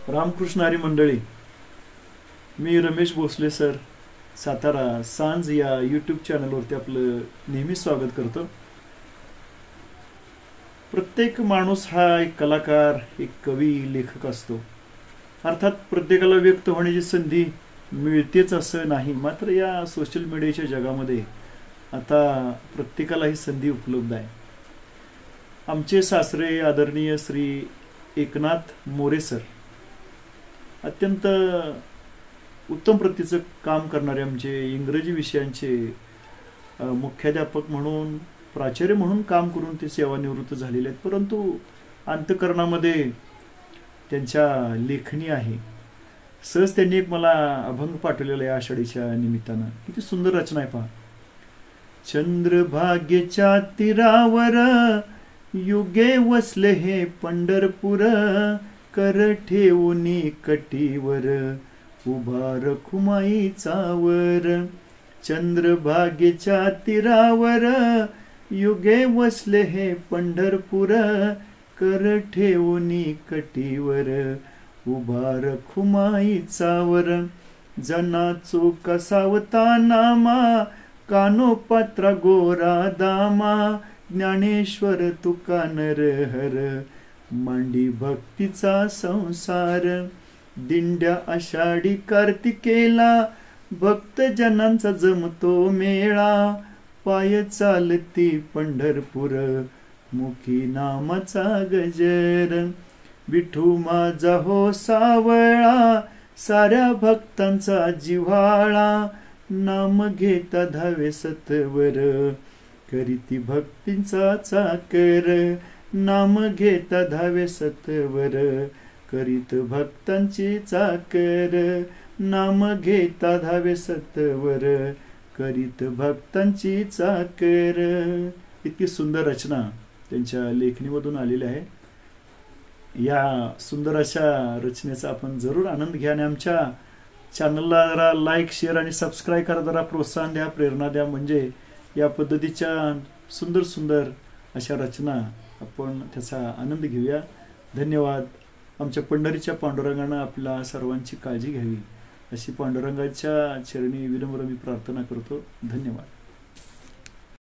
रामकृष्ण हरी मंडळी, मी रमेश भोसले सर, सातारा सांज या यूट्यूब चॅनलवरती आपलं नेहमी स्वागत करतो. प्रत्येक माणूस हा एक कलाकार, एक कवी, लेखक असतो. अर्थात प्रत्येकाला व्यक्त होण्याची संधी मिळतेच असं नाही, मात्र या सोशल मीडियाच्या जगामध्ये आता प्रत्येकाला ही संधी उपलब्ध आहे. आमचे सासरे आदरणीय श्री एकनाथ मोरे सर अत्यंत उत्तम प्रतीचं काम करणारे आमचे इंग्रजी विषयांचे मुख्याध्यापक म्हणून, प्राचार्य म्हणून काम करून ते सेवानिवृत्त झालेले आहेत. परंतु अंतःकरणामध्ये त्यांच्या लेखणी आहे. सहज त्यांनी एक मला अभंग पाठवलेला आहे आषाढीच्या निमित्तानं. किती सुंदर रचना आहे पहा. चंद्रभागेच्या तीरावर युगे वसले हे पंढरपूर, कर ठेवूनी कटीवर उभा रखुमाईचा वर. चंद्रभागेच्या तीरावर युगे वसले हे पंढरपूर, कर ठेवूनी कटीवर उभा रखुमाईचा वर. जनाचो कसावता नामा, कानोपात्रा गोरा दामा, ज्ञानेश्वर तुका नरहर, मांडी भक्तीचा संसार. दिंड्या आषाढी कार्तिकेला, भक्त जनांचा जमतो मेळा, पाय चालती पंढरपूर, मुखी नामाचा गजर. विठू माझा हो सावळा, साऱ्या भक्तांचा जिव्हाळा, नाम घेता धावे सत्वर, करीती भक्तींचा चाकर. नाम घेता धावे सत्वर, करीत भक्तांची चाकर. नाम घेता धावे सत्वर, करीत भक्तांची चाकर. इतकी सुंदर रचना त्यांच्या लेखणीमधून आलेली आहे. या सुंदर अशा रचनेचा आपण जरूर आनंद घ्या आणि आमच्या चॅनलला जरा लाईक, शेअर आणि सबस्क्राईब करा. जरा प्रोत्साहन द्या, प्रेरणा द्या. म्हणजे या पद्धतीच्या सुंदर सुंदर अशा रचना आपण त्याचा आनंद घेऊया. धन्यवाद. आमच्या पंढरीच्या पांडुरंगानं आपल्या सर्वांची काळजी घ्यावी अशी पांडुरंगाच्या चरणी विनम्र मी प्रार्थना करतो. धन्यवाद.